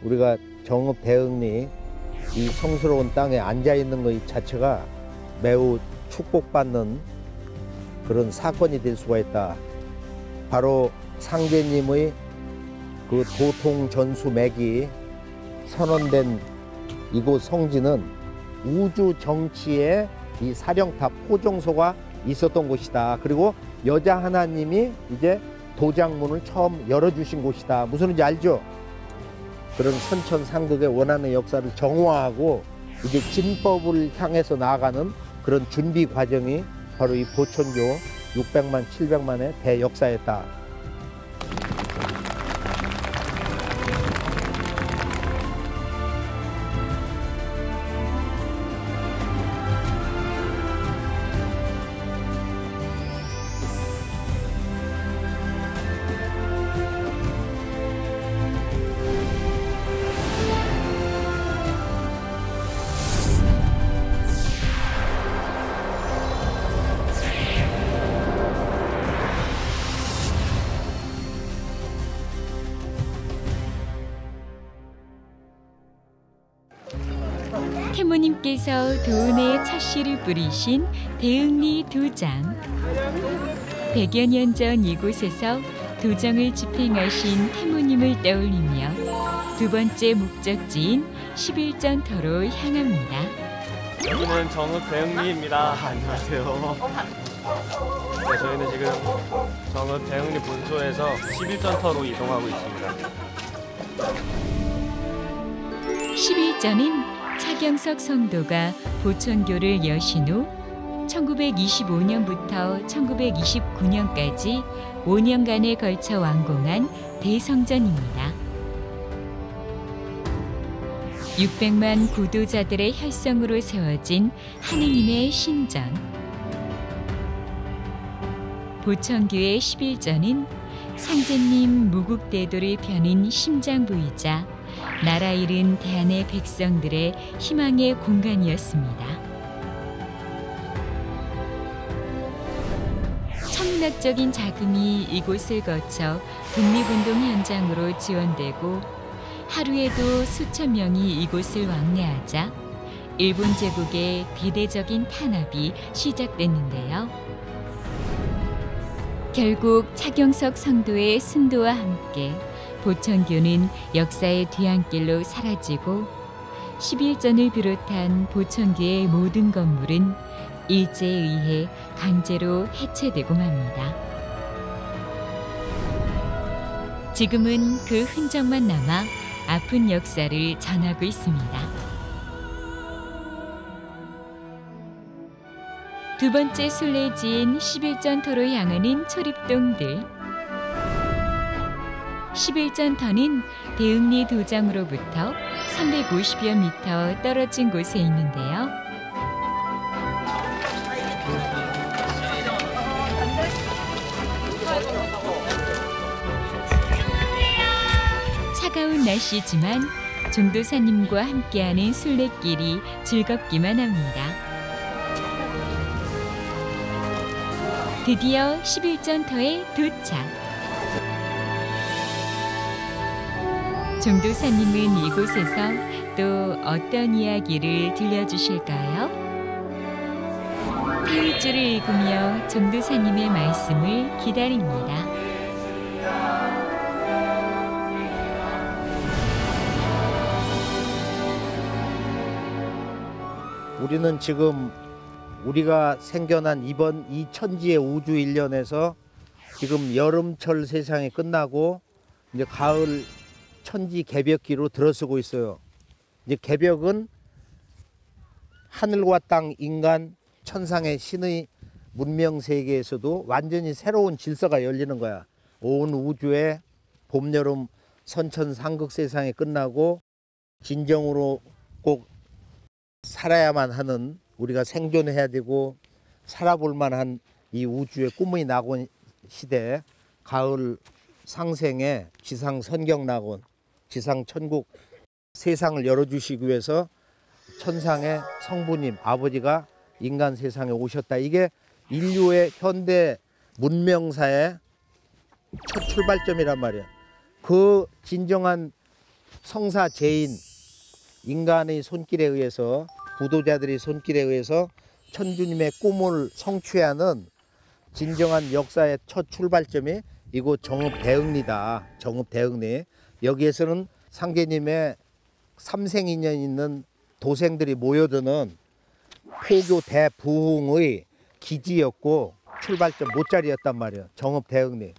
우리가 정읍 대흥리 이 성스러운 땅에 앉아 있는 것 자체가 매우 축복받는 그런 사건이 될 수가 있다. 바로 상제님의 그 도통 전수맥이 선언된 이곳 성지는 우주 정치의 이 사령탑 포정소가 있었던 곳이다. 그리고 여자 하나님이 이제 도장문을 처음 열어주신 곳이다. 무슨 말인지 알죠? 그런 선천상극의 원하는 역사를 정화하고 이제 진법을 향해서 나아가는 그런 준비 과정이 바로 이 보천교 600만, 700만의 대역사였다. 태모님께서 도은의 첫 씨를 뿌리신 대흥리 도장. 100여 년 전 이곳에서 도정을 집행하신 태모님을 떠올리며 두 번째 목적지인 11전터로 향합니다. 여기는 정읍 대흥리입니다. 안녕하세요. 네, 저희는 지금 정읍 대흥리 본소에서 11전터로 이동하고 있습니다. 11전은 차경석 성도가 보천교를 여신 후 1925년부터 1929년까지 5년간에 걸쳐 완공한 대성전입니다. 600만 구도자들의 혈성으로 세워진 하느님의 신전. 보천교의 11전은 상제님 무국대도를 펴는 심장부이자 나라 잃은 대한의 백성들의 희망의 공간이었습니다. 천문학적인 자금이 이곳을 거쳐 독립운동 현장으로 지원되고 하루에도 수천 명이 이곳을 왕래하자 일본 제국의 대대적인 탄압이 시작됐는데요. 결국 차경석 성도의 순도와 함께 보천교는 역사의 뒤안길로 사라지고 11전을 비롯한 보천교의 모든 건물은 일제에 의해 강제로 해체되고 맙니다. 지금은 그 흔적만 남아 아픈 역사를 전하고 있습니다. 두 번째 순례지인 11전터로 향하는 초립동들. 11전터는 대흥리 도장으로부터 350여 미터 떨어진 곳에 있는데요. 차가운 날씨지만 종도사님과 함께하는 순례길이 즐겁기만 합니다. 드디어 11전터에 도착. 종도사님은 이곳에서 또 어떤 이야기를 들려주실까요? 태울줄을 읽으며 종도사님의 말씀을 기다립니다. 우리는 지금 우리가 생겨난 이번 이 천지의 우주 일련에서 지금 여름철 세상이 끝나고 이제 가을 천지 개벽기로 들어서고 있어요. 이제 개벽은 하늘과 땅, 인간, 천상의 신의 문명 세계에서도 완전히 새로운 질서가 열리는 거야. 온 우주의 봄, 여름, 선천상극 세상이 끝나고 진정으로 꼭 살아야만 하는, 우리가 생존해야 되고 살아볼 만한 이 우주의 꿈이 나곤 시대, 가을 상생에 지상 선경 낙원, 지상 천국 세상을 열어주시기 위해서 천상의 성부님 아버지가 인간 세상에 오셨다. 이게 인류의 현대 문명사의 첫 출발점이란 말이야. 그 진정한 성사제인 인간의 손길에 의해서, 부도자들의 손길에 의해서 천주님의 꿈을 성취하는 진정한 역사의 첫 출발점이 이곳 정읍대흥리다. 정읍대흥리. 여기에서는 상제님의 삼생인연 있는 도생들이 모여드는 포교 대부흥의 기지였고 출발점 못자리였단 말이에요. 정읍대흥리.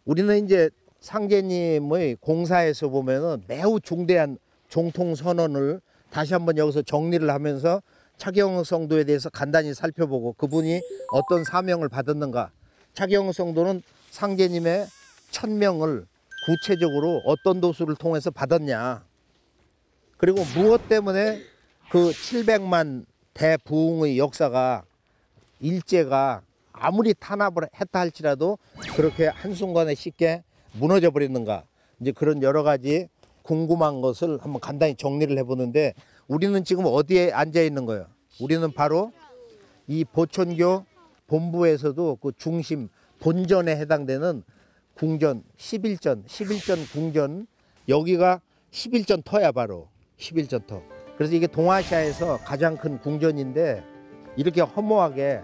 우리는 이제 상제님의 공사에서 보면은 매우 중대한 종통선언을 다시 한번 여기서 정리를 하면서 차경영 성도에 대해서 간단히 살펴보고 그분이 어떤 사명을 받았는가. 차경영 성도는 상제님의 천명을 구체적으로 어떤 도수를 통해서 받았냐. 그리고 무엇 때문에 그 700만 대부흥의 역사가, 일제가 아무리 탄압을 했다 할지라도 그렇게 한순간에 쉽게 무너져 버렸는가. 이제 그런 여러 가지 궁금한 것을 한번 간단히 정리를 해보는데, 우리는 지금 어디에 앉아 있는 거예요? 우리는 바로 이 보천교 본부에서도 그 중심 본전에 해당되는 궁전 11전 궁전, 여기가 11전 터야. 바로 11전 터. 그래서 이게 동아시아에서 가장 큰 궁전인데 이렇게 허무하게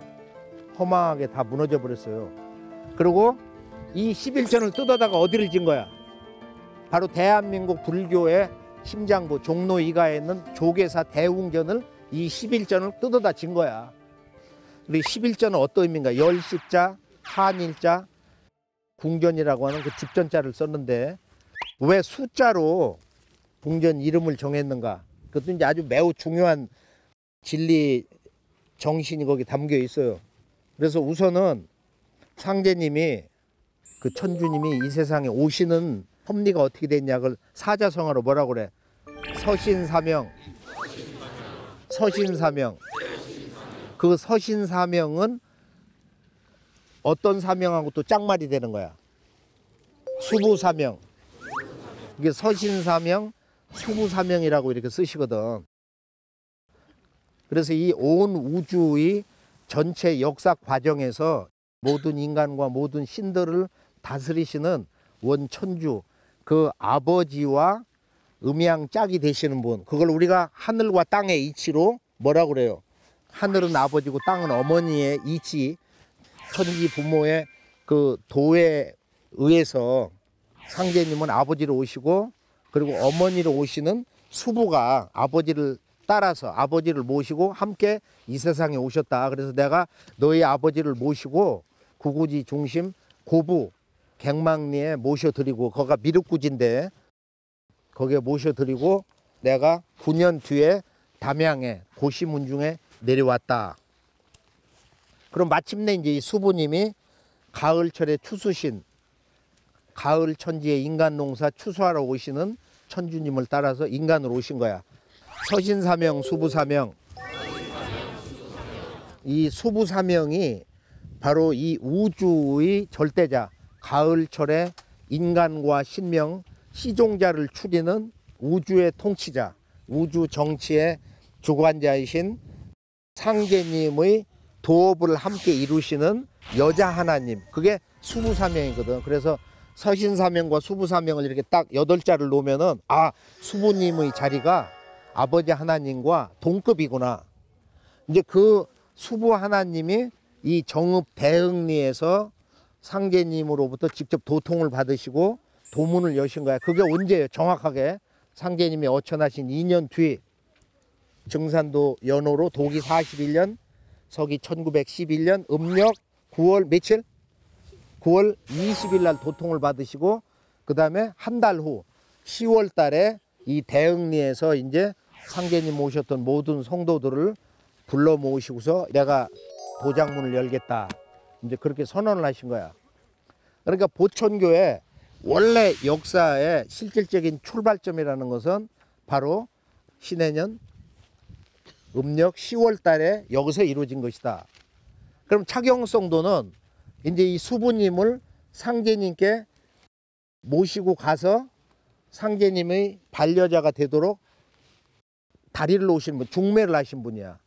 다 무너져 버렸어요. 그리고 이 11전을 뜯어다가 어디를 진 거야? 바로 대한민국 불교의 심장부 종로 이가에 있는 조계사 대웅전을, 이 11전을 뜯어다 진 거야. 그리고 11전은 어떤 의미인가? 열십자, 한일자, 궁전이라고 하는 그 집전자를 썼는데 왜 숫자로 궁전 이름을 정했는가? 그것도 이제 아주 매우 중요한 진리 정신이 거기 담겨 있어요. 그래서 우선은 상제님이, 그 천주님이 이 세상에 오시는 섭리가 어떻게 됐냐, 그걸 사자성어로 뭐라고 그래? 서신사명. 그 서신사명은 어떤 사명하고 또 짝말이 되는 거야? 수부사명. 이게 서신사명, 수부사명이라고 이렇게 쓰시거든. 그래서 이 온 우주의 전체 역사 과정에서 모든 인간과 모든 신들을 다스리시는 원천주, 그 아버지와 음양짝이 되시는 분, 그걸 우리가 하늘과 땅의 이치로 뭐라고 그래요? 하늘은 아버지고 땅은 어머니의 이치, 천지 부모의 그 도에 의해서 상제님은 아버지로 오시고, 그리고 어머니로 오시는 수부가 아버지를 따라서 아버지를 모시고 함께 이 세상에 오셨다. 그래서 내가 너희 아버지를 모시고 구구지 중심 고부 갱망리에 모셔드리고, 거기가 미륵구지인데 거기에 모셔드리고 내가 9년 뒤에 담양에 고시문중에 내려왔다. 그럼 마침내 이제 이 수부님이 가을철의 추수신, 가을 천지의 인간 농사 추수하러 오시는 천주님을 따라서 인간으로 오신 거야. 서신사명, 수부사명. 이 수부사명이 바로 이 우주의 절대자, 가을철의 인간과 신명, 시종자를 추리는 우주의 통치자, 우주 정치의 주관자이신 상제님의 도업을 함께 이루시는 여자 하나님, 그게 수부사명이거든. 그래서 서신사명과 수부사명을 이렇게 딱 8자를 놓으면은, 아, 수부님의 자리가 아버지 하나님과 동급이구나. 이제 그 수부 하나님이 이 정읍대흥리에서 상제님으로부터 직접 도통을 받으시고 도문을 여신 거야. 그게 언제예요? 정확하게 상제님이 어천하신 2년 뒤, 증산도 연호로 도기 41년 서기 1911년 음력 9월 며칠? 9월 20일 날 도통을 받으시고 그 다음에 한 달 후 10월 달에 이 대흥리에서 이제 상제님 모셨던 모든 성도들을 불러 모으시고서 내가 도장문을 열겠다. 이제 그렇게 선언을 하신 거야. 그러니까 보천교회 원래 역사의 실질적인 출발점이라는 것은 바로 신해년 음력 10월 달에 여기서 이루어진 것이다. 그럼 차경성도는 이제 이 수부님을 상제님께 모시고 가서 상제님의 반려자가 되도록 다리를 놓으신 분, 중매를 하신 분이야.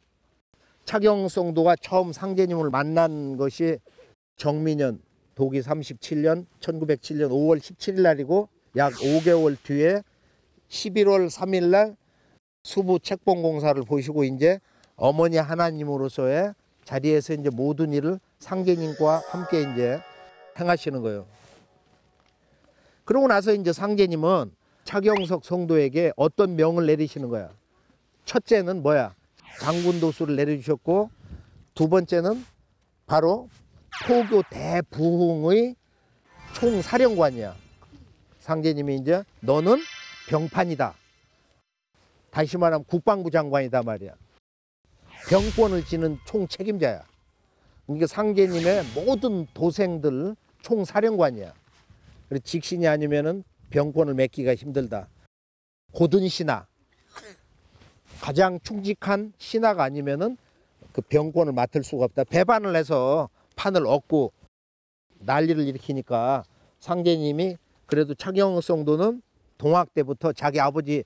차경성도가 처음 상제님을 만난 것이 정민년 도기 37년 1907년 5월 17일 날이고 약 5개월 뒤에 11월 3일 날 수부 책봉공사를 보시고 이제 어머니 하나님으로서의 자리에서 이제 모든 일을 상제님과 함께 이제 행하시는 거예요. 그러고 나서 이제 상제님은 차경석 성도에게 어떤 명을 내리시는 거야. 첫째는 뭐야? 장군도수를 내려주셨고 두 번째는 바로 포교 대부흥의 총사령관이야. 상제님이 이제 너는 병판이다. 다시 말하면 국방부 장관이다 말이야. 병권을 지는 총책임자야. 그러니까 상제님의 모든 도생들 총사령관이야. 그래서 직신이 아니면은 병권을 맺기가 힘들다. 고든 신하, 가장 충직한 신하가 아니면은 그 병권을 맡을 수가 없다. 배반을 해서 판을 얻고 난리를 일으키니까 상제님이 그래도 차경성도는 동학 때부터 자기 아버지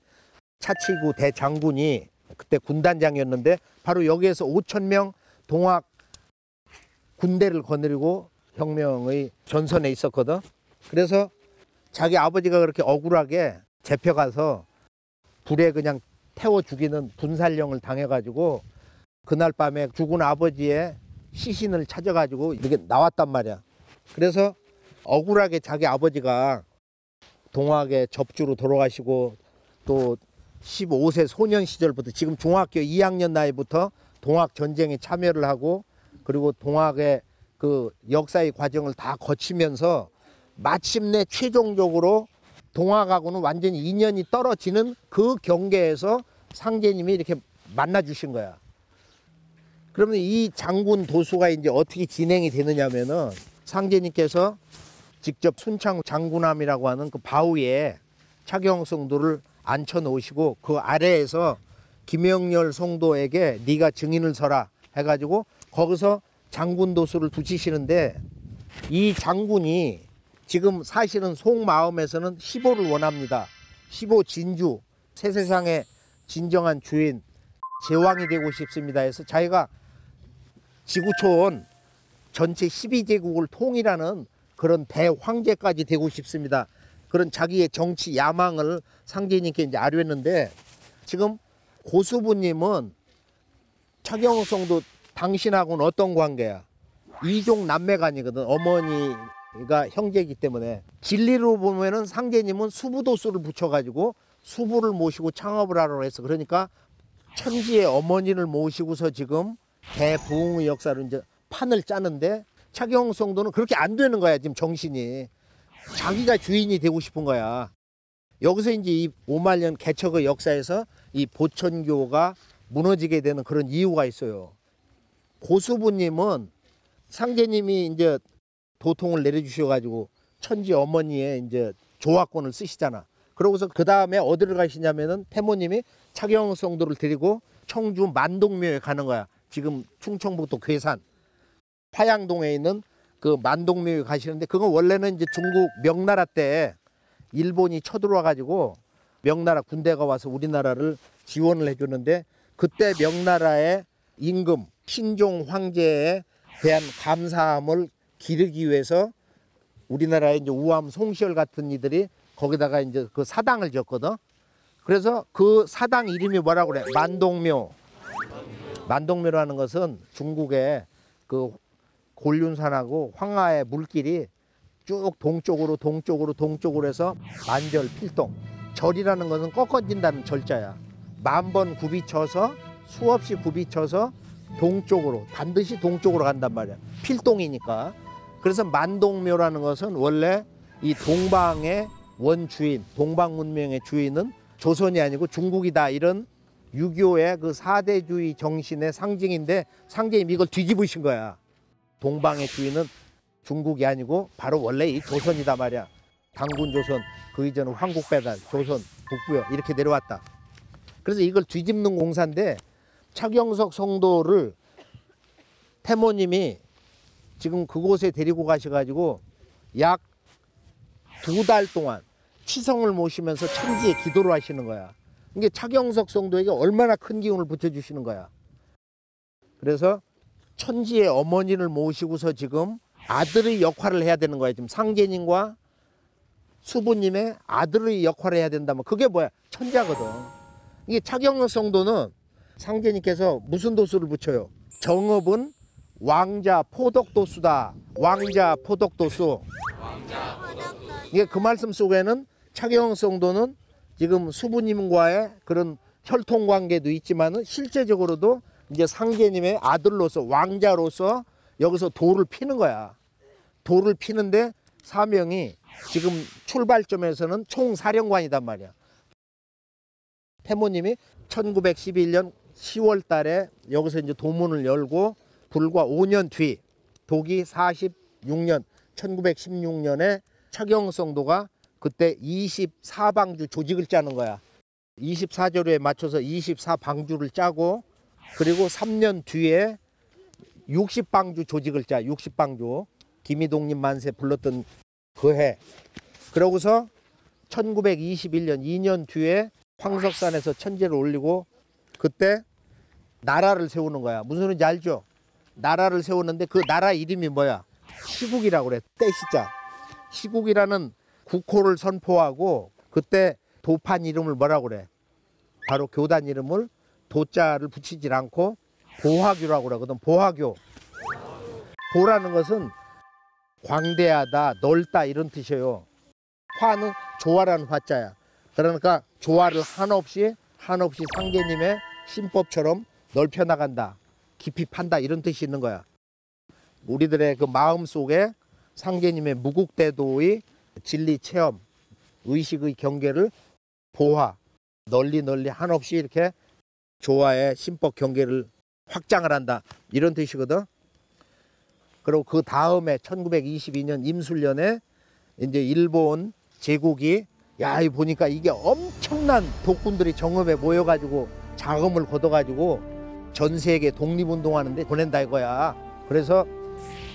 차치구 대장군이 그때 군단장이었는데 바로 여기에서 5,000명 동학 군대를 거느리고 혁명의 전선에 있었거든. 그래서 자기 아버지가 그렇게 억울하게 잡혀가서 불에 그냥 태워 죽이는 분살령을 당해가지고 그날 밤에 죽은 아버지의 시신을 찾아가지고 이렇게 나왔단 말이야. 그래서 억울하게 자기 아버지가 동학의 접주로 돌아가시고 또 15세 소년 시절부터 지금 중학교 2학년 나이부터 동학 전쟁에 참여를 하고 그리고 동학의 그 역사의 과정을 다 거치면서 마침내 최종적으로 동학하고는 완전히 인연이 떨어지는 그 경계에서 상제님이 이렇게 만나 주신 거야. 그러면 이 장군 도수가 이제 어떻게 진행이 되느냐면은 상제님께서 직접 순창 장군함이라고 하는 그 바위에 차경성도를 앉혀 놓으시고 그 아래에서 김영렬 성도에게 네가 증인을 서라 해가지고 거기서 장군 도수를 두치시는데 이 장군이 지금 사실은 속마음에서는 15를 원합니다. 15 진주, 새 세상의 진정한 주인, 제왕이 되고 싶습니다 해서 자기가 지구촌 전체 12제국을 통일하는 그런 대황제까지 되고 싶습니다. 그런 자기의 정치 야망을 상제님께 이제 아뢰는데 지금 고수부님은 차경성도 당신하고는 어떤 관계야? 이종 남매간이거든. 어머니가 형제이기 때문에 진리로 보면은 상제님은 수부도수를 붙여가지고 수부를 모시고 창업을 하라고 해서 그러니까 천지의 어머니를 모시고서 지금 대부흥의 역사를 이제 판을 짜는데 차경성도는 그렇게 안 되는 거야. 지금 정신이 자기가 주인이 되고 싶은 거야. 여기서 이제 이 5만 년 개척의 역사에서 이 보천교가 무너지게 되는 그런 이유가 있어요. 고수부님은 상제님이 이제 도통을 내려주셔가지고 천지 어머니의 이제 조화권을 쓰시잖아. 그러고서 그 다음에 어디를 가시냐면은 태모님이 차경성도를 데리고 청주 만동묘에 가는 거야. 지금 충청북도 괴산 화양동에 있는 그 만동묘에 가시는데 그건 원래는 이제 중국 명나라 때 일본이 쳐들어와 가지고 명나라 군대가 와서 우리나라를 지원을 해주는데 그때 명나라의 임금 신종 황제에 대한 감사함을 기르기 위해서 우리나라의 이제 우암 송시열 같은 이들이 거기다가 이제 그 사당을 지었거든. 그래서 그 사당 이름이 뭐라고 그래? 만동묘. 만동묘라는 것은 중국의 그 곤륜산하고 황하의 물길이 쭉 동쪽으로 해서 만절 필동. 절이라는 것은 꺾어진다는 절자야. 10,000번 굽이 쳐서 수없이 굽이 쳐서 동쪽으로, 반드시 동쪽으로 간단 말이야. 필동이니까. 그래서 만동묘라는 것은 원래 이 동방의 원주인, 동방 문명의 주인은 조선이 아니고 중국이다, 이런 유교의 그 사대주의 정신의 상징인데 상제님이 이걸 뒤집으신 거야. 동방의 주인은 중국이 아니고 바로 원래 이 조선이다 말이야. 당군 조선, 그 이전은 황국배달, 조선, 북부여 이렇게 내려왔다. 그래서 이걸 뒤집는 공사인데 차경석 성도를 태모님이 지금 그곳에 데리고 가셔가지고 약 2달 동안 치성을 모시면서 천지에 기도를 하시는 거야. 이게 차경석 성도에게 얼마나 큰 기운을 붙여주시는 거야. 그래서 천지의 어머니를 모시고서 지금 아들의 역할을 해야 되는 거야. 지금 상제님과 수부님의 아들의 역할을 해야 된다면 그게 뭐야? 천자거든. 이게 차경석 성도는 상제님께서 무슨 도수를 붙여요? 정업은 왕자 포덕도수다. 왕자 포덕도수. 이게 그 말씀 속에는 차경석 성도는 지금 수부님과의 그런 혈통관계도 있지만은 실제적으로도 이제 상제님의 아들로서 왕자로서 여기서 도를 피는 거야. 도를 피는데 사명이 지금 출발점에서는 총사령관이단 말이야. 태모님이 1911년 10월 달에 여기서 이제 도문을 열고 불과 5년 뒤 독이 46년 1916년에 차경성도가 그때 24방주 조직을 짜는 거야. 24조류에 맞춰서 24방주를 짜고 그리고 3년 뒤에 60방주 조직을 짜. 60방주. 김이독립 만세 불렀던 그 해. 그러고서 1921년 2년 뒤에 황석산에서 천제를 올리고 그때 나라를 세우는 거야. 무슨 소리인지 알죠? 나라를 세우는데 그 나라 이름이 뭐야? 시국이라고 그래. 떼시자. 시국이라는 국호를 선포하고 그때 도판 이름을 뭐라고 그래? 바로 교단 이름을 도자를 붙이질 않고 보화교라고 그러거든. 보화교. 보라는 것은 광대하다, 넓다 이런 뜻이에요. 화는 조화라는 화자야. 그러니까 조화를 한없이 상제님의 신법처럼 넓혀나간다. 깊이 판다 이런 뜻이 있는 거야. 우리들의 그 마음 속에 상제님의 무국대도의 진리 체험, 의식의 경계를 보화, 널리 한없이 이렇게 조화의 신법 경계를 확장을 한다. 이런 뜻이거든. 그리고 그 다음에 1922년 임술년에 이제 일본 제국이 야, 이 보니까 이게 엄청난 독군들이 정읍에 모여가지고 자금을 걷어가지고 전 세계 독립운동하는데 보낸다 이거야. 그래서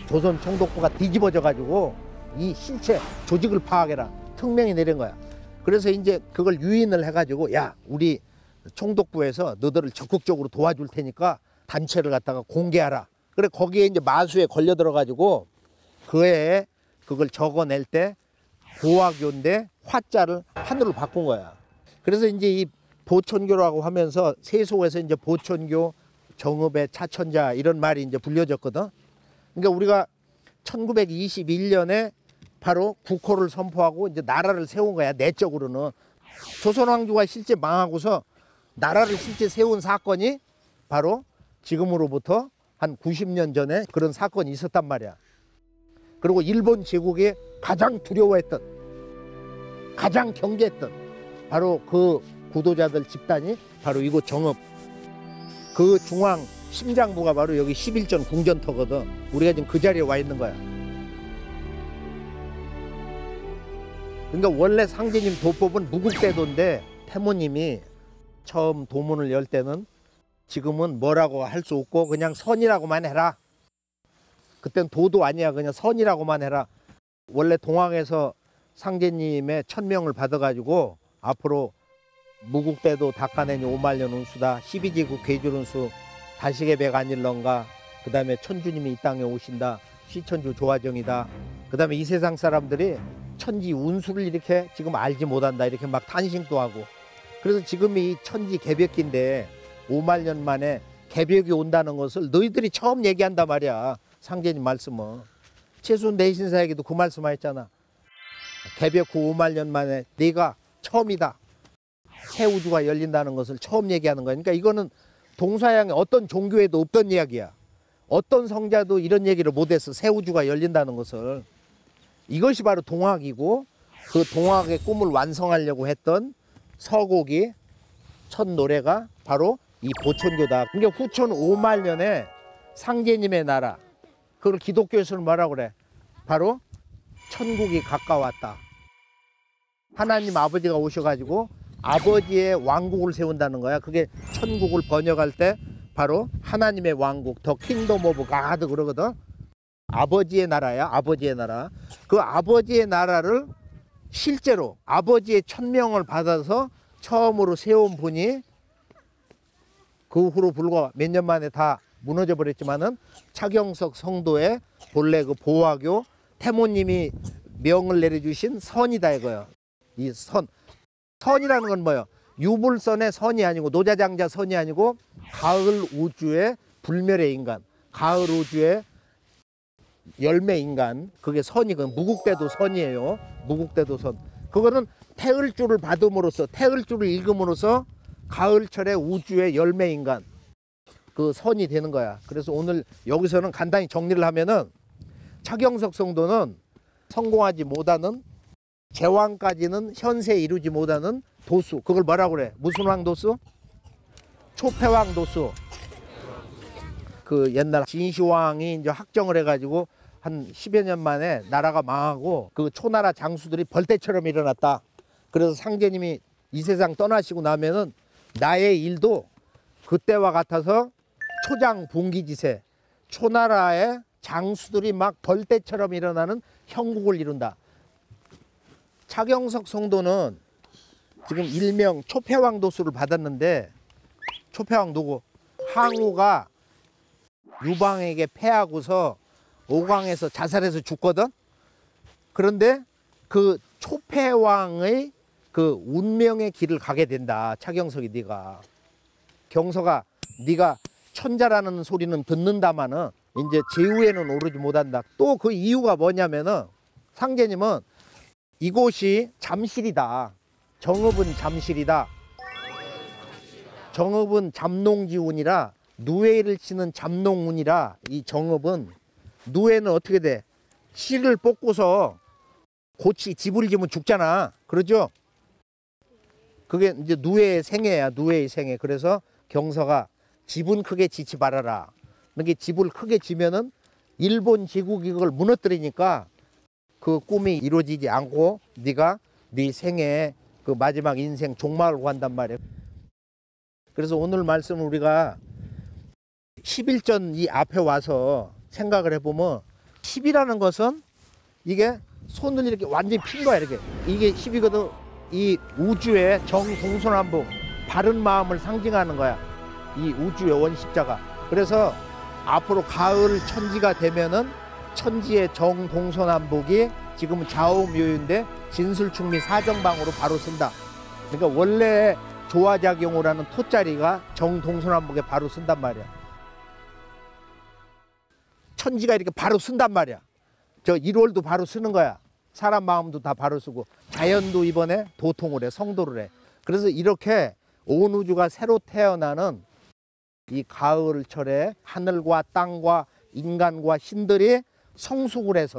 조선 총독부가 뒤집어져가지고 이 실체 조직을 파악해라. 특명이 내린 거야. 그래서 이제 그걸 유인을 해가지고 야, 우리 총독부에서 너들을 적극적으로 도와줄 테니까 단체를 갖다가 공개하라. 그래 거기에 이제 마수에 걸려 들어가지고 그 해에 그걸 적어낼 때 보화교인데 화자를 한으로 바꾼 거야. 그래서 이제 이 보천교라고 하면서 세속에서 이제 보천교, 정읍의 차천자 이런 말이 이제 불려졌거든. 그러니까 우리가 1921년에 바로 국호를 선포하고 이제 나라를 세운 거야. 내적으로는 조선 왕조가 실제 망하고서 나라를 실제 세운 사건이 바로 지금으로부터 한 90년 전에 그런 사건이 있었단 말이야. 그리고 일본 제국이 가장 두려워했던, 가장 경계했던 바로 그 구도자들 집단이 바로 이곳 정읍. 그 중앙 심장부가 바로 여기 11전 궁전터거든. 우리가 지금 그 자리에 와 있는 거야. 그러니까 원래 상제님 도법은 무국대도인데 태모님이 처음 도문을 열 때는 지금은 뭐라고 할 수 없고 그냥 선이라고만 해라. 그땐 도도 아니야. 그냥 선이라고만 해라. 원래 동학에서 상제님의 천명을 받아가지고 앞으로 무국대도 닦아내니 5만년 운수다. 12지국 괴줄운수 다시게 백 아닐런가. 그 다음에 천주님이 이 땅에 오신다. 시천주 조화정이다. 그 다음에 이 세상 사람들이 천지 운수를 이렇게 지금 알지 못한다. 이렇게 막 탄식도 하고. 그래서 지금 이 천지 개벽기인데 5만 년 만에 개벽이 온다는 것을 너희들이 처음 얘기한단 말이야. 상제님 말씀은. 최순 내신사에게도 그 말씀 하셨잖아. 개벽 후 5만 년 만에 네가 처음이다. 새 우주가 열린다는 것을 처음 얘기하는 거야. 그러니까 이거는 동서양의 어떤 종교에도 없던 이야기야. 어떤 성자도 이런 얘기를 못했어. 새 우주가 열린다는 것을. 이것이 바로 동학이고 그 동학의 꿈을 완성하려고 했던 서곡이 첫 노래가 바로 이 보천교다. 그러니까 후천 5만 년에 상제님의 나라, 그걸 기독교에서는 뭐라고 그래? 바로 천국이 가까웠다. 하나님 아버지가 오셔가지고 아버지의 왕국을 세운다는 거야. 그게 천국을 번역할 때 바로 하나님의 왕국, 더 킹덤 오브 가드 그러거든. 아버지의 나라야, 아버지의 나라. 그 아버지의 나라를 실제로 아버지의 천명을 받아서 처음으로 세운 분이 그 후로 불과 몇 년 만에 다 무너져 버렸지만은 차경석 성도의 본래 그 보화교 태모님이 명을 내려주신 선이다 이거예요. 이 선이라는 건 뭐예요? 유불선의 선이 아니고 노자장자 선이 아니고 가을 우주의 불멸의 인간, 가을 우주의 열매 인간, 그게 선이거든. 무국대도 선이에요. 무국대도 선. 그거는 태을주를 받음으로써, 태을주를 읽음으로써 가을철의 우주의 열매 인간, 그 선이 되는 거야. 그래서 오늘 여기서는 간단히 정리를 하면은 차경석 성도는 성공하지 못하는, 제왕까지는 현세 이루지 못하는 도수, 그걸 뭐라고 그래? 무슨 왕 도수? 초패왕 도수. 그 옛날 진시황이 이제 확정을 해가지고 한 10여 년 만에 나라가 망하고 그 초나라 장수들이 벌떼처럼 일어났다. 그래서 상제님이 이 세상 떠나시고 나면은 나의 일도 그때와 같아서 초장분기지세, 초나라의 장수들이 막 벌떼처럼 일어나는 형국을 이룬다. 차경석 성도는 지금 일명 초패왕 도수를 받았는데, 초패왕 누구? 항우가 유방에게 패하고서 오강에서 자살해서 죽거든. 그런데 그 초패왕의 그 운명의 길을 가게 된다. 차경석이 네가. 경석아, 네가 천자라는 소리는 듣는다마는 이제 제후에는 오르지 못한다. 또 그 이유가 뭐냐면은 상제님은 이곳이 잠실이다. 정읍은 잠실이다. 정읍은 잠농지운이라 누에를 치는 잠농운이라 이 정읍은, 누에는 어떻게 돼? 씨를 뽑고서 고치 집을 지면 죽잖아. 그러죠? 그게 이제 누에의 생애야. 누에의 생애. 그래서 경서가 집은 크게 지지 말아라. 그러니까 집을 크게 지면은 일본 제국이 그걸 무너뜨리니까 그 꿈이 이루어지지 않고 네가 네 생애 그 마지막 인생 종말을 간단 말이야. 그래서 오늘 말씀을 우리가 11전 이 앞에 와서 생각을 해보면 10이라는 것은 이게 손을 이렇게 완전히 핀 거야. 이렇게. 이게 10이거든. 이 우주의 정동서남북, 바른 마음을 상징하는 거야. 이 우주의 원십자가. 그래서 앞으로 가을 천지가 되면은 천지의 정동서남북이 지금은 좌우묘유인데 진술충미 사정방으로 바로 쓴다. 그러니까 원래 조화작용을 하는 토자리가 정동서남북에 바로 쓴단 말이야. 천지가 이렇게 바로 쓴단 말이야. 저 1월도 바로 쓰는 거야. 사람 마음도 다 바로 쓰고 자연도 이번에 도통을 해, 성도를 해. 그래서 이렇게 온 우주가 새로 태어나는 이 가을철에 하늘과 땅과 인간과 신들이 성숙을 해서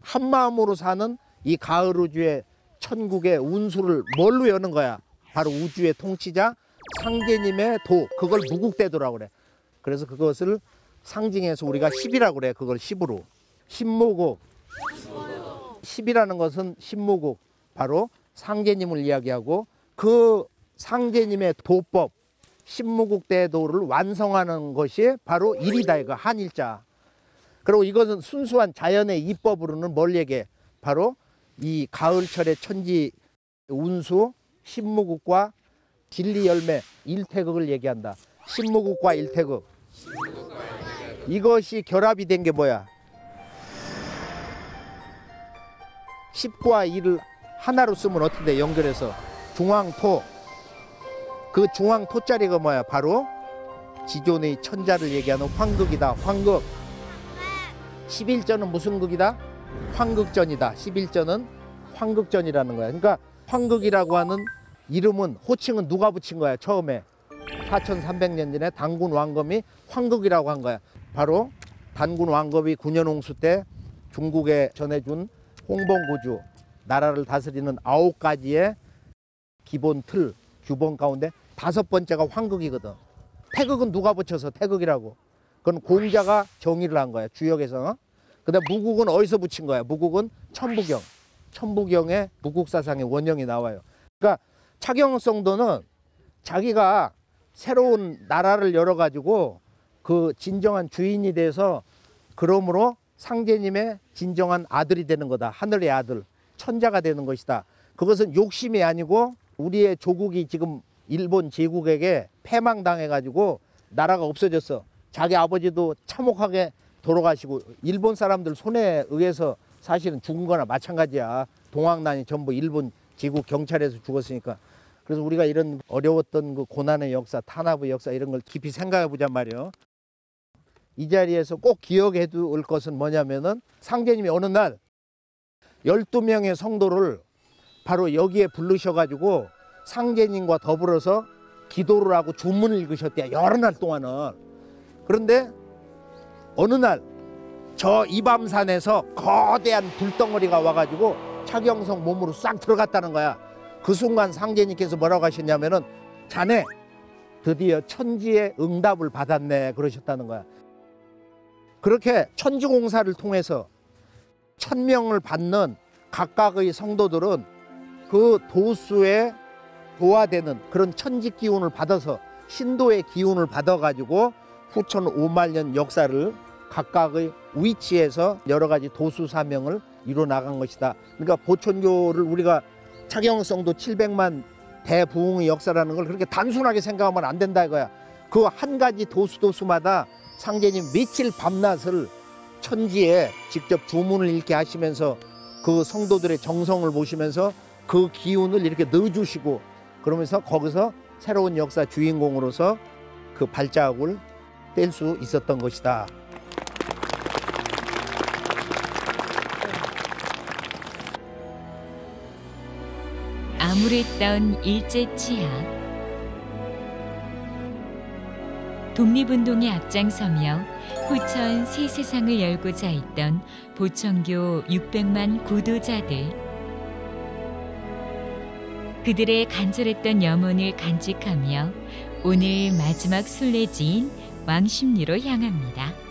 한 마음으로 사는 이 가을 우주의 천국의 운수를 뭘로 여는 거야? 바로 우주의 통치자 상제님의 도, 그걸 무국대도라고 그래. 그래서 그것을 상징해서 우리가 10이라고 그래. 그걸 10으로. 신무국. 10이라는 것은 신무국, 바로 상제님을 이야기하고 그 상제님의 도법, 신무국대도를 완성하는 것이 바로 일이다. 이거 한일자. 그리고 이것은 순수한 자연의 이법으로는 뭘 얘기해? 바로 이 가을철의 천지 운수, 신무국과 진리열매, 일태극을 얘기한다. 신무국과 일태극. 이것이 결합이 된 게 뭐야? 10과 1을 하나로 쓰면 어떻게 돼? 연결해서 중앙토. 그 중앙토자리가 뭐야? 바로 지존의 천자를 얘기하는 황극이다. 황극. 11전은 무슨 극이다? 황극전이다. 11전은 황극전이라는 거야. 그러니까 황극이라고 하는 이름은, 호칭은 누가 붙인 거야? 처음에 4300년 전에 단군 왕검이 황극이라고 한 거야. 바로 단군 왕검이 9년 홍수 때 중국에 전해준 홍범구주, 나라를 다스리는 9가지의 기본 틀, 규범 가운데 5번째가 황극이거든. 태극은 누가 붙여서 태극이라고. 그건 공자가 정의를 한 거야, 주역에서. 그다음 무국은 어디서 붙인 거야? 무국은 천부경. 천부경에 무국사상의 원형이 나와요. 그러니까 차경성도는 자기가 새로운 나라를 열어가지고 그 진정한 주인이 돼서 그러므로 상제님의 진정한 아들이 되는 거다. 하늘의 아들, 천자가 되는 것이다. 그것은 욕심이 아니고 우리의 조국이 지금 일본 제국에게 패망당해가지고 나라가 없어졌어. 자기 아버지도 참혹하게 돌아가시고 일본 사람들 손에 의해서 사실은 죽은 거나 마찬가지야. 동학난이 전부 일본 제국 경찰에서 죽었으니까. 그래서 우리가 이런 어려웠던 그 고난의 역사, 탄압의 역사 이런 걸 깊이 생각해 보잔 말이에요. 이 자리에서 꼭 기억해 둘 것은 뭐냐면은 상제님이 어느 날 12명의 성도를 바로 여기에 부르셔가지고 상제님과 더불어서 기도를 하고 주문을 읽으셨대요. 여러 날 동안은. 그런데 어느 날 저 이밤산에서 거대한 불덩어리가 와가지고 차경성 몸으로 싹 들어갔다는 거야. 그 순간 상제님께서 뭐라고 하셨냐면은 자네 드디어 천지의 응답을 받았네 그러셨다는 거야. 그렇게 천지공사를 통해서 1000명을 받는 각각의 성도들은 그 도수에 도화되는 그런 천지 기운을 받아서 신도의 기운을 받아가지고 후천 5만 년 역사를 각각의 위치에서 여러 가지 도수 사명을 이뤄 나간 것이다. 그러니까 보천교를 우리가 차경성도 700만 대부흥의 역사라는 걸 그렇게 단순하게 생각하면 안 된다 이거야. 그 한 가지 도수마다 상제님 며칠 밤낮을 천지에 직접 주문을 읽게 하시면서 그 성도들의 정성을 보시면서 그 기운을 이렇게 넣어주시고 그러면서 거기서 새로운 역사 주인공으로서 그 발자국을 뗄 수 있었던 것이다. 암울했던 일제치하. 독립운동에 앞장서며 후천 새 세상을 열고자 했던 보천교 600만 구도자들. 그들의 간절했던 염원을 간직하며 오늘 마지막 순례지인 왕십리로 향합니다.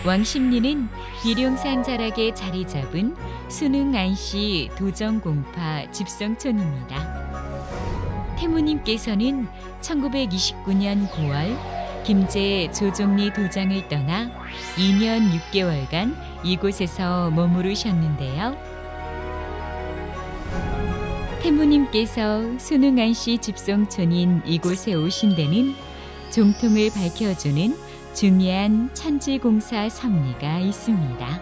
왕십리는 비룡산 자락에 자리 잡은 순흥안씨 도정공파 집성촌입니다. 태무님께서는 1929년 9월 김제 조종리 도장을 떠나 2년 6개월간 이곳에서 머무르셨는데요. 태무님께서 순흥안씨 집성촌인 이곳에 오신 데는 종통을 밝혀주는 중요한 천지공사 섭리가 있습니다.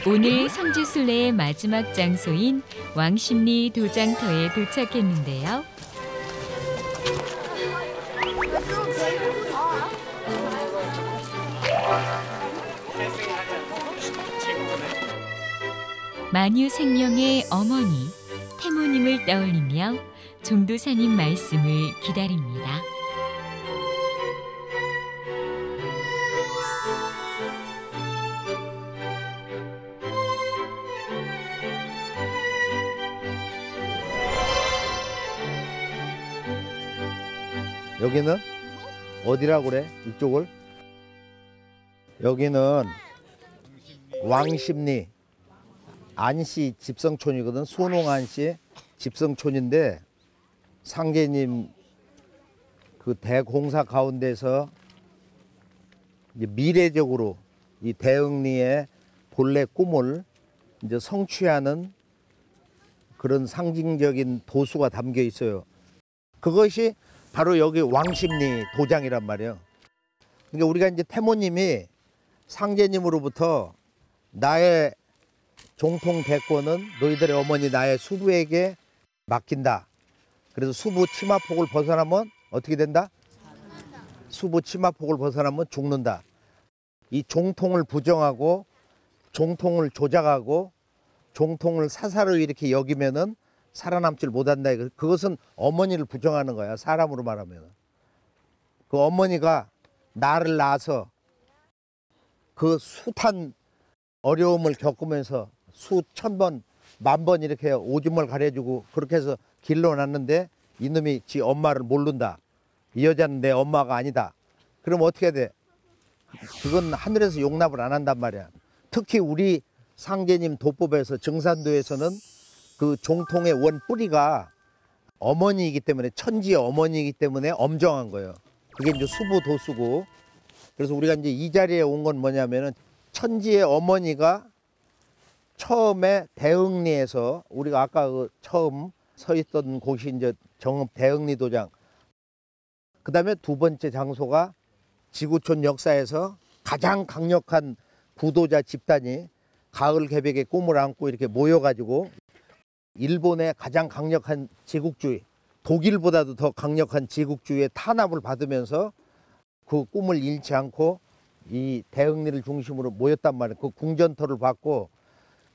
오늘 성지순례의 마지막 장소인 왕십리 도장터에 도착했는데요. 만유생명의 어머니 태무님을 떠올리며 종도사님 말씀을 기다립니다. 여기는 어디라고 그래? 이쪽을? 여기는 왕십리 안씨 집성촌이거든. 순흥안씨 집성촌인데 상제님 그 대공사 가운데서 이제 미래적으로 이 대흥리의 본래 꿈을 이제 성취하는 그런 상징적인 도수가 담겨 있어요. 그것이 바로 여기 왕십리 도장이란 말이에요. 그러니까 우리가 이제 태모님이 상제님으로부터 나의 종통 대권은 너희들의 어머니 나의 수부에게 맡긴다. 그래서 수부 치마폭을 벗어나면 어떻게 된다? 수부 치마폭을 벗어나면 죽는다. 이 종통을 부정하고 종통을 조작하고 종통을 사사로 이렇게 여기면은 살아남질 못한다. 그것은 어머니를 부정하는 거야. 사람으로 말하면. 그 어머니가 나를 낳아서 그 숱한 어려움을 겪으면서 수천 번, 만 번 이렇게 오줌을 가려주고 그렇게 해서 길러놨는데 이놈이 지 엄마를 모른다. 이 여자는 내 엄마가 아니다. 그럼 어떻게 돼? 그건 하늘에서 용납을 안 한단 말이야. 특히 우리 상제님 도법에서 증산도에서는 그 종통의 원 뿌리가 어머니이기 때문에 천지의 어머니이기 때문에 엄정한 거예요. 그게 이제 수부 도수고. 그래서 우리가 이제 이 자리에 온 건 뭐냐면은 천지의 어머니가 처음에 대흥리에서 우리가 아까 그 처음 서 있던 곳이 이제 정읍 대흥리 도장. 그 다음에 두 번째 장소가 지구촌 역사에서 가장 강력한 구도자 집단이 가을 개벽의 꿈을 안고 이렇게 모여가지고 일본의 가장 강력한 제국주의, 독일보다도 더 강력한 제국주의의 탄압을 받으면서 그 꿈을 잃지 않고 이 대흥리를 중심으로 모였단 말이에요. 그 궁전터를 받고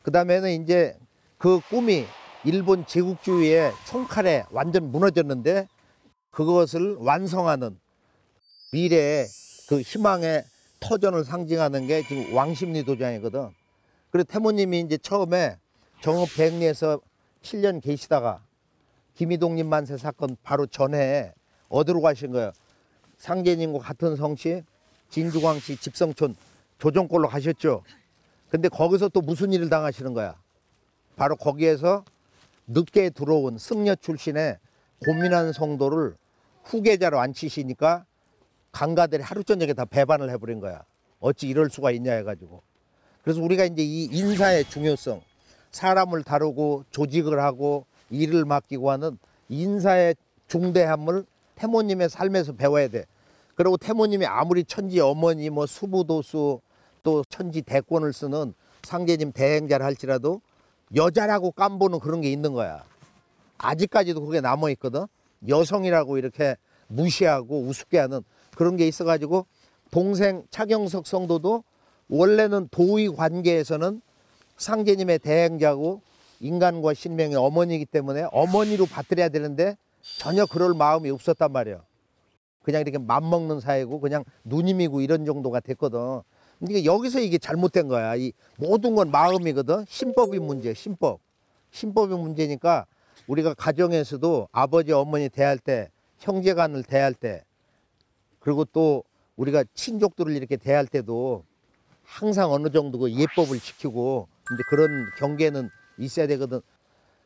그 다음에는 이제 그 꿈이 일본 제국주의의 총칼에 완전 무너졌는데 그것을 완성하는 미래의 그 희망의 터전을 상징하는 게 지금 왕십리 도장이거든. 그리고 태모님이 이제 처음에 정읍 대흥리에서 7년 계시다가 김이동님 만세 사건 바로 전에 어디로 가신 거예요? 상제님과 같은 성씨 진주광씨 집성촌 조정골로 가셨죠. 근데 거기서 또 무슨 일을 당하시는 거야? 바로 거기에서 늦게 들어온 승려 출신의 고민한 성도를 후계자로 앉히시니까 강가들이 하루 저녁에 다 배반을 해버린 거야. 어찌 이럴 수가 있냐 해가지고. 그래서 우리가 이제 이 인사의 중요성, 사람을 다루고 조직을 하고 일을 맡기고 하는 인사의 중대함을 태모님의 삶에서 배워야 돼. 그리고 태모님이 아무리 천지 어머니 뭐 수부도수 또 천지 대권을 쓰는 상제님 대행자를 할지라도 여자라고 깜보는 그런 게 있는 거야. 아직까지도 그게 남아있거든. 여성이라고 이렇게 무시하고 우습게 하는 그런 게 있어가지고 동생 차경석 성도도 원래는 도의 관계에서는 상제님의 대행자고 인간과 신명의 어머니이기 때문에 어머니로 받들여야 되는데 전혀 그럴 마음이 없었단 말이에요. 그냥 이렇게 맘먹는 사이고 그냥 누님이고 이런 정도가 됐거든. 그러니까 여기서 이게 잘못된 거야. 이 모든 건 마음이거든. 신법이 문제, 신법. 신법이 문제니까 우리가 가정에서도 아버지, 어머니 대할 때, 형제간을 대할 때, 그리고 또 우리가 친족들을 이렇게 대할 때도 항상 어느 정도 그 예법을 지키고 이제 그런 경계는 있어야 되거든.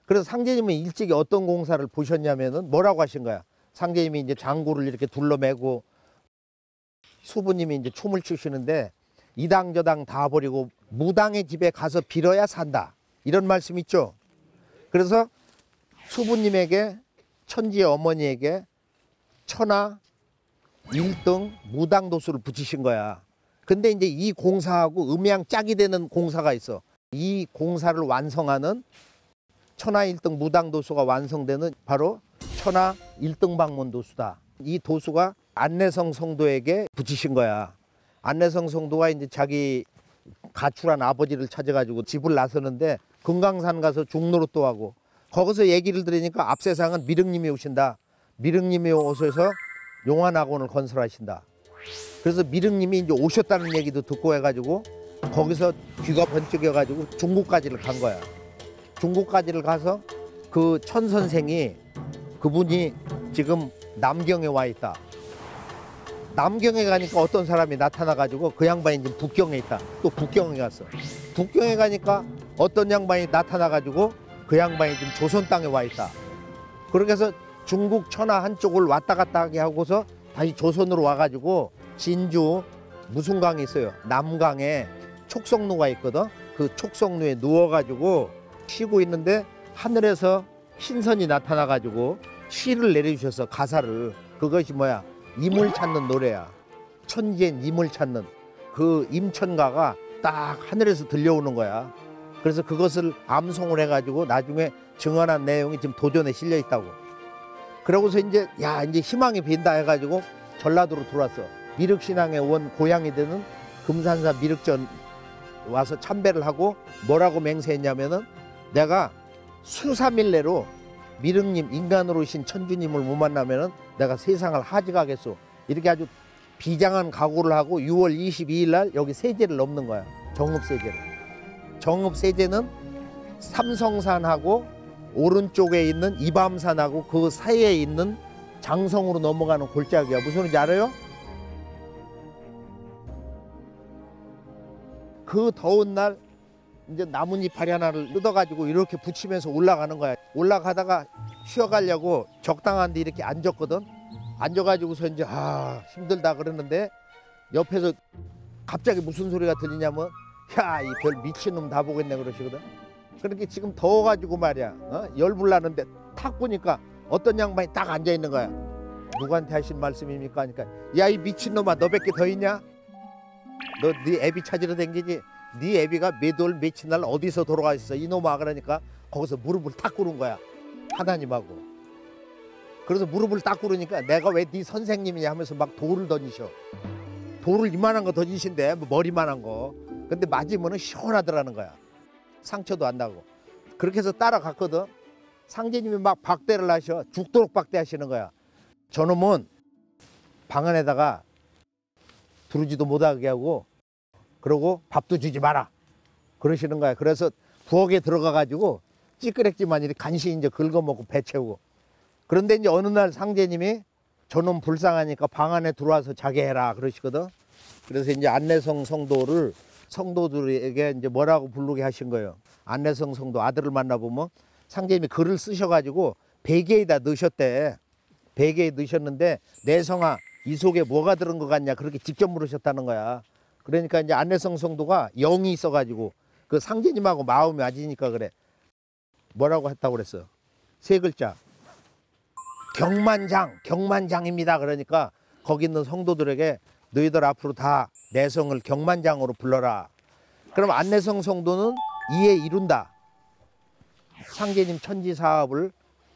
그래서 상제님은 일찍이 어떤 공사를 보셨냐면은 뭐라고 하신 거야? 상제님이 이제 장구를 이렇게 둘러매고 수부님이 이제 춤을 추시는데 이당저당 다 버리고 무당의 집에 가서 빌어야 산다. 이런 말씀 있죠? 그래서 수부님에게 천지의 어머니에게 천하 1등 무당도수를 붙이신 거야. 근데 이제 이 공사하고 음양 짝이 되는 공사가 있어. 이 공사를 완성하는 천하 1등 무당도수가 완성되는 바로 천하 1등 방문도수다. 이 도수가 안내성 성도에게 붙이신 거야. 안내성 성도가 이제 자기 가출한 아버지를 찾아가지고 집을 나서는데 금강산 가서 중노릇도 하고 거기서 얘기를 들으니까 앞세상은 미륵님이 오신다. 미륵님이 오셔서 용환학원을 건설하신다. 그래서 미륵님이 이제 오셨다는 얘기도 듣고 해가지고 거기서 귀가 번쩍여가지고 중국까지를 간 거야. 중국까지를 가서 그 천 선생이 그분이 지금 남경에 와 있다. 남경에 가니까 어떤 사람이 나타나가지고 그 양반이 지금 북경에 있다. 또 북경에 갔어. 북경에 가니까 어떤 양반이 나타나가지고 그 양반이 지금 조선 땅에 와 있다. 그렇게 해서 중국 천하 한쪽을 왔다 갔다 하게 하고서 다시 조선으로 와가지고 진주 무슨 강이 있어요? 남강에 촉성루가 있거든. 그 촉성루에 누워가지고 쉬고 있는데 하늘에서 신선이 나타나가지고 시를 내려주셔서 가사를 그것이 뭐야? 임을 찾는 노래야. 천지엔 임을 찾는 그 임천가가 딱 하늘에서 들려오는 거야. 그래서 그것을 암송을 해가지고 나중에 증언한 내용이 지금 도전에 실려 있다고. 그러고서 이제 이제 희망이 빈다 해가지고 전라도로 들어왔어. 미륵신앙의 원 고향이 되는 금산사 미륵전 와서 참배를 하고 뭐라고 맹세했냐면은 내가 수삼일 내로 미륵님 인간으로 오신 천주님을 못 만나면은 내가 세상을 하직하겠소. 이렇게 아주 비장한 각오를 하고 6월 22일 날 여기 세제를 넘는 거야. 정읍세제를. 정읍세제는 삼성산하고 오른쪽에 있는 이밤산하고 그 사이에 있는 장성으로 넘어가는 골짜기야. 무슨 소리인지 알아요? 그 더운 날 이제 나뭇잎 하나를 뜯어가지고 이렇게 붙이면서 올라가는 거야. 올라가다가 쉬어가려고 적당한 데 이렇게 앉았거든. 앉아가지고서 이제 힘들다 그러는데 옆에서 갑자기 무슨 소리가 들리냐면 이 별 미친놈 다 보겠네 그러시거든. 그렇게 지금 더워가지고 말이야. 열불 나는데 탁 보니까 어떤 양반이 딱 앉아있는 거야. 누구한테 하신 말씀입니까? 하니까 야 이 미친놈아 너밖에 더 있냐? 너 네 애비 찾으러 댕기지? 네 애비가 몇월 며칠 날 어디서 돌아가 있어 이놈아. 그러니까 거기서 무릎을 탁 꿇은 거야. 하나님하고. 그래서 무릎을 딱 꿇으니까 내가 왜 네 선생님이냐 하면서 막 돌을 던지셔. 돌을 이만한 거 던지신데 머리만한 거. 근데 맞으면 시원하더라는 거야. 상처도 안 나고. 그렇게 해서 따라갔거든. 상제님이 막 박대를 하셔. 죽도록 박대하시는 거야. 저놈은 방 안에다가 두르지도 못하게 하고 그러고 밥도 주지 마라 그러시는 거야. 그래서 부엌에 들어가 가지고 찌끄렉지만 이렇게 간신히 이제 긁어먹고 배 채우고. 그런데 이제 어느 날 상제님이 저놈 불쌍하니까 방 안에 들어와서 자게 해라 그러시거든. 그래서 이제 안내성 성도를 성도들에게 이제 뭐라고 부르게 하신 거예요. 안내성 성도 아들을 만나보면 상제님이 글을 쓰셔가지고 베개에다 넣으셨대. 베개에 넣으셨는데 내성아 이 속에 뭐가 들은 것 같냐 그렇게 직접 물으셨다는 거야. 그러니까 이제 안내성 성도가 영이 있어가지고 그 상제님하고 마음이 맞으니까 그래. 뭐라고 했다고 그랬어요. 세 글자. 경만장입니다. 그러니까 거기 있는 성도들에게 너희들 앞으로 다 내성을 경만장으로 불러라. 그럼 안내성 성도는 이에 이룬다. 상제님 천지 사업을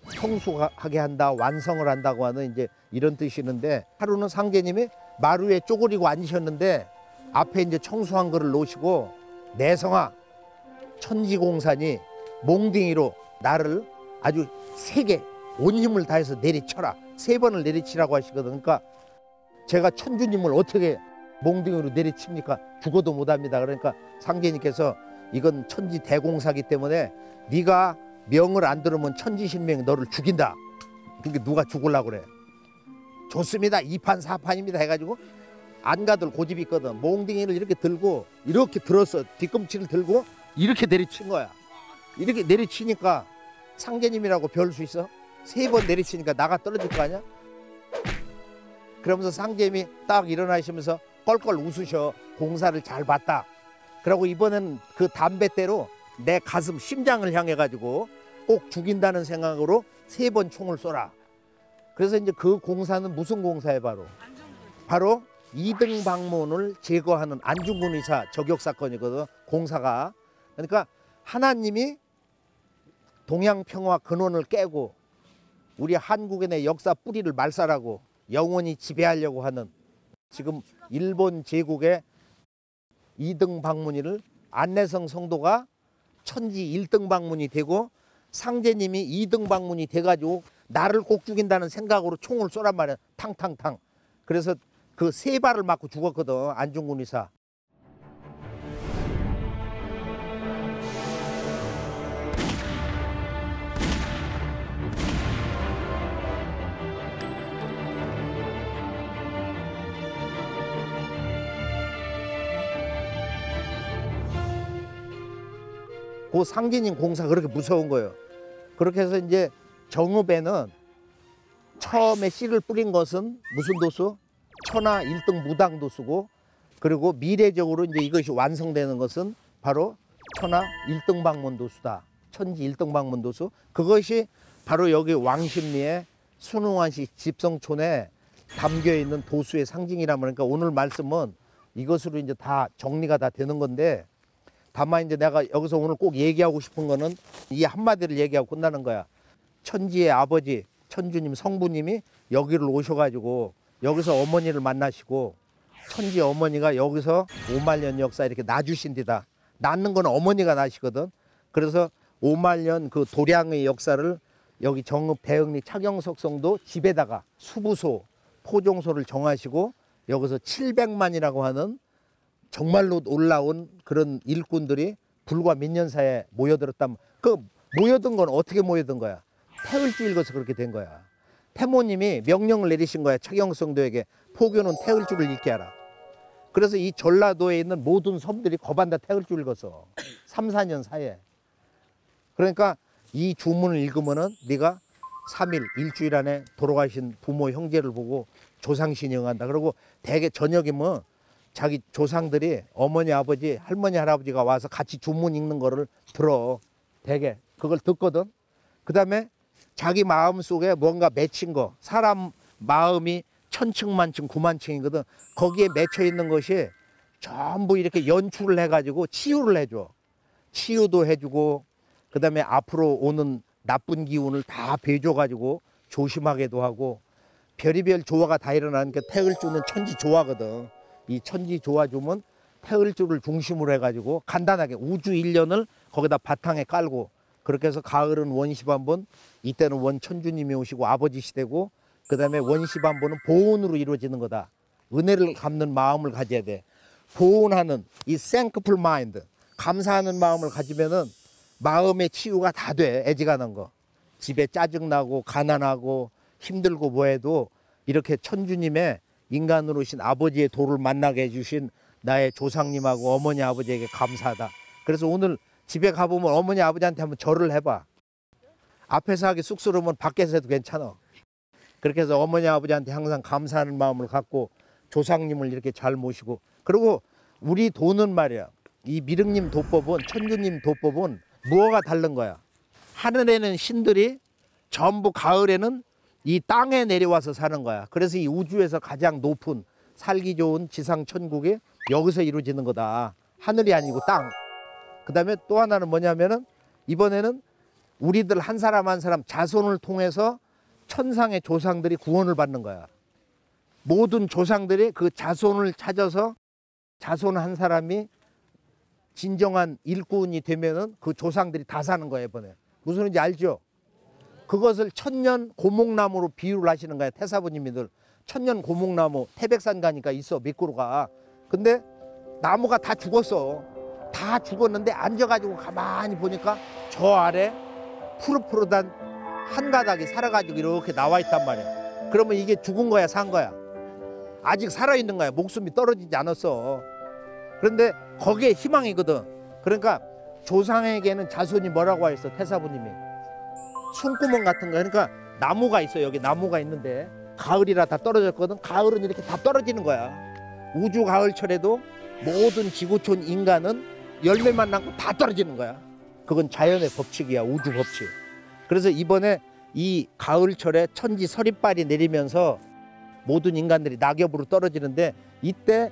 성숙하게 한다, 완성을 한다고 하는 이제 이런 뜻이는데 하루는 상제님이 마루에 쪼그리고 앉으셨는데 앞에 이제 청소한 거를 놓으시고 내성아 천지공산이 몽둥이로 나를 아주 세게 온 힘을 다해서 내리쳐라. 3번을 내리치라고 하시거든. 그러니까 제가 천주님을 어떻게 몽둥이로 내리칩니까? 죽어도 못합니다. 그러니까 상제님께서 이건 천지 대공사기 때문에 네가 명을 안 들으면 천지신명이 너를 죽인다. 그러니까 누가 죽으려고 그래. 좋습니다. 2판 4판입니다 해가지고 안가들 고집이 있거든. 몽둥이를 이렇게 들고 이렇게 들었어. 뒤꿈치를 들고 이렇게 내리친 거야. 이렇게 내리치니까 상제님이라고 별 수 있어? 3번 내리치니까 나가 떨어질 거 아니야? 그러면서 상제님이 딱 일어나시면서 껄껄 웃으셔. 공사를 잘 봤다. 그러고 이번엔 그 담뱃대로 내 가슴 심장을 향해 가지고 꼭 죽인다는 생각으로 3번 총을 쏘라. 그래서 이제 그 공사는 무슨 공사에 바로 이등 방문을 제거하는 안중근 의사 저격 사건이거든. 공사가. 그러니까 하나님이 동양 평화 근원을 깨고 우리 한국인의 역사 뿌리를 말살하고 영원히 지배하려고 하는 지금 일본 제국의 2등 방문이를 안내성 성도가 천지 1등 방문이 되고 상제님이 2등 방문이 돼가지고 나를 꼭 죽인다는 생각으로 총을 쏘란 말이야. 탕탕탕. 그래서 그 3발을 맞고 죽었거든. 안중근 의사. 그 상제님 공사 그렇게 무서운 거예요. 그렇게 해서 이제 정읍에는 처음에 씨를 뿌린 것은 무슨 도수? 천하 1등 무당 도수고, 그리고 미래적으로 이제 이것이 완성되는 것은 바로 천하 1등 방문 도수다. 천지 1등 방문 도수. 그것이 바로 여기 왕십리의 순흥원시 집성촌에 담겨 있는 도수의 상징이라면, 그러니까 오늘 말씀은 이것으로 이제 다 정리가 다 되는 건데, 다만 이제 내가 여기서 오늘 꼭 얘기하고 싶은 거는 이 한마디를 얘기하고 끝나는 거야. 천지의 아버지, 천주님, 성부님이 여기를 오셔가지고 여기서 어머니를 만나시고 천지 어머니가 여기서 5만 년 역사 이렇게 놔주신 데다. 낳는 건 어머니가 낳으시거든. 그래서 5만 년 그 도량의 역사를 여기 정읍 대흥리 차경석성도 집에다가 수부소, 포종소를 정하시고 여기서 700만이라고 하는 정말로 놀라운 그런 일꾼들이 불과 몇 년 사이에 모여들었다면 그 모여든 건 어떻게 모여든 거야? 태을주 읽어서 그렇게 된 거야. 태모님이 명령을 내리신 거야. 차경성도에게 포교는 태을주를 읽게 하라. 그래서 이 전라도에 있는 모든 섬들이 거반 다 태을주 읽었어. 3, 4년 사이에. 그러니까 이 주문을 읽으면은 네가 3일, 일주일 안에 돌아가신 부모, 형제를 보고 조상신영한다. 그리고 대개 저녁이면 자기 조상들이 어머니, 아버지, 할머니, 할아버지가 와서 같이 주문 읽는 거를 들어. 대개 그걸 듣거든. 그 다음에 자기 마음 속에 뭔가 맺힌 거. 사람 마음이 천층만층, 구만층이거든. 거기에 맺혀 있는 것이 전부 이렇게 연출을 해가지고 치유를 해줘. 치유도 해주고 그 다음에 앞으로 오는 나쁜 기운을 다 배줘가지고 조심하게도 하고 별의별 조화가 다 일어나는 게 태을주는 천지 조화거든. 이 천지 조화 주면 태을주를 중심으로 해가지고 간단하게 우주 일련을 거기다 바탕에 깔고 그렇게 해서 가을은 원시반본, 이때는 원천주님이 오시고 아버지 시대고 그 다음에 원시반본은 보온으로 이루어지는 거다. 은혜를 갚는 마음을 가져야 돼. 보온하는 이 thankful mind, 감사하는 마음을 가지면은 마음의 치유가 다 돼. 애지간한 거. 집에 짜증나고 가난하고 힘들고 뭐해도 이렇게 천주님의 인간으로 오신 아버지의 도를 만나게 해주신 나의 조상님하고 어머니 아버지에게 감사하다. 그래서 오늘 집에 가보면 어머니 아버지한테 한번 절을 해봐. 앞에서 하기 쑥스러우면 밖에서 해도 괜찮아. 그렇게 해서 어머니 아버지한테 항상 감사하는 마음을 갖고 조상님을 이렇게 잘 모시고 그리고 우리 도는 말이야. 이 미륵님 도법은 천주님 도법은 무엇가 다른 거야. 하늘에는 신들이 전부 가을에는 이 땅에 내려와서 사는 거야. 그래서 이 우주에서 가장 높은 살기 좋은 지상 천국이 여기서 이루어지는 거다. 하늘이 아니고 땅. 그 다음에 또 하나는 뭐냐면은 이번에는 우리들 한 사람 한 사람 자손을 통해서 천상의 조상들이 구원을 받는 거야. 모든 조상들이 그 자손을 찾아서 자손 한 사람이 진정한 일꾼이 되면은 그 조상들이 다 사는 거야. 이번에 무슨 소리인지 알죠? 그것을 천년 고목나무로 비유를 하시는 거야. 태사부님들 천년 고목나무 태백산 가니까 있어 미꾸루가. 근데 나무가 다 죽었어. 다 죽었는데 앉아가지고 가만히 보니까 저 아래 푸릇푸릇한 한 가닥이 살아가지고 이렇게 나와 있단 말이야. 그러면 이게 죽은 거야, 산 거야? 아직 살아있는 거야. 목숨이 떨어지지 않았어. 그런데 거기에 희망이거든. 그러니까 조상에게는 자손이 뭐라고 했어, 태사부님이? 숨구멍 같은 거. 그러니까 나무가 있어. 여기 나무가 있는데 가을이라 다 떨어졌거든. 가을은 이렇게 다 떨어지는 거야. 우주 가을철에도 모든 지구촌 인간은 열매만 남고 다 떨어지는 거야. 그건 자연의 법칙이야. 우주 법칙. 그래서 이번에 이 가을철에 천지 서리빨이 내리면서 모든 인간들이 낙엽으로 떨어지는데 이때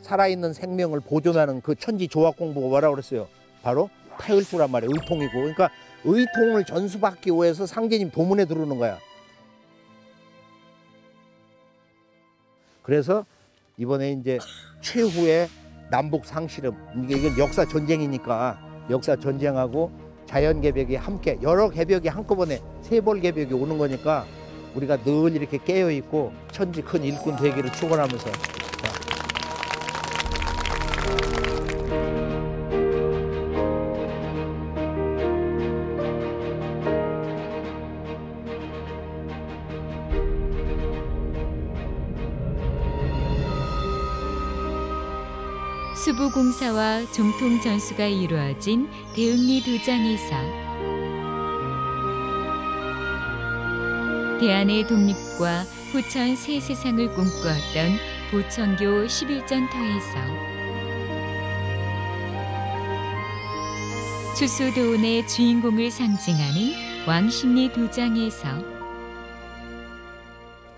살아있는 생명을 보존하는 그 천지 조합 공부가 뭐라고 그랬어요? 바로 태을주란 말이에요. 의통이고. 그러니까 의통을 전수받기 위해서 상제님 도문에 들어오는 거야. 그래서 이번에 이제 최후의 남북 상실음, 이건 역사 전쟁이니까 역사 전쟁하고 자연 개벽이 함께 여러 개벽이 한꺼번에 세벌 개벽이 오는 거니까 우리가 늘 이렇게 깨어 있고 천지 큰 일꾼 되기를 축원하면서. 수부공사와 종통전수가 이루어진 대흥리 도장에서 대한의 독립과 후천 새 세상을 꿈꾸었던 보천교 11전터에서 추수도운의 주인공을 상징하는 왕십리 도장에서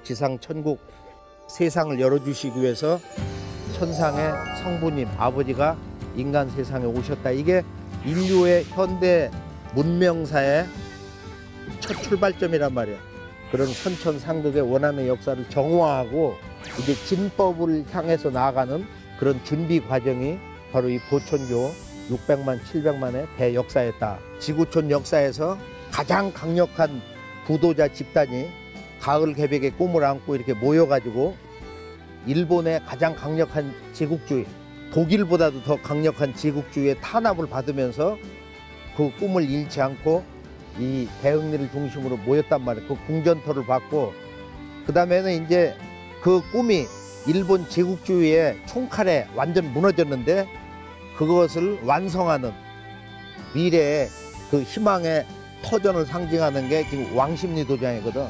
지상 천국 세상을 열어주시기 위해서 천상의 성부님 아버지가 인간 세상에 오셨다. 이게 인류의 현대 문명사의 첫 출발점이란 말이야. 그런 선천상극의 원하는 역사를 정화하고 이제 진법을 향해서 나아가는 그런 준비 과정이 바로 이 보천교 600만, 700만의 대역사였다. 지구촌 역사에서 가장 강력한 부도자 집단이 가을 개백의 꿈을 안고 이렇게 모여가지고 일본의 가장 강력한 제국주의, 독일보다도 더 강력한 제국주의의 탄압을 받으면서 그 꿈을 잃지 않고 이 대흥리를 중심으로 모였단 말이에요. 그 궁전토를 받고 그 다음에는 이제 그 꿈이 일본 제국주의의 총칼에 완전 무너졌는데 그것을 완성하는 미래의 그 희망의 터전을 상징하는 게 지금 왕십리 도장이거든.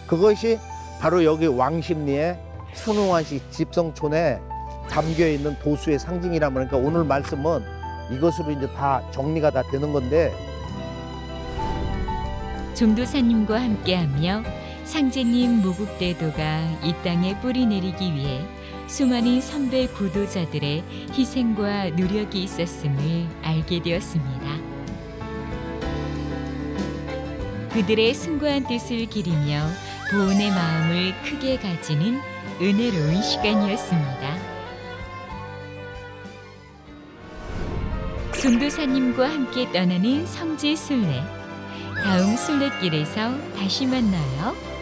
그것이 바로 여기 왕십리의 순흥환씨 집성촌에 담겨있는 도수의 상징이라면, 그러니까 오늘 말씀은 이것으로 이제 다 정리가 다 되는 건데, 종도사님과 함께하며 상제님 무국대도가 이 땅에 뿌리 내리기 위해 수많은 선배 구도자들의 희생과 노력이 있었음을 알게 되었습니다. 그들의 숭고한 뜻을 기리며 보온의 마음을 크게 가지는 은혜로운 시간이었습니다. 종도사님과 함께 떠나는 성지 순례. 다음 순례길에서 다시 만나요.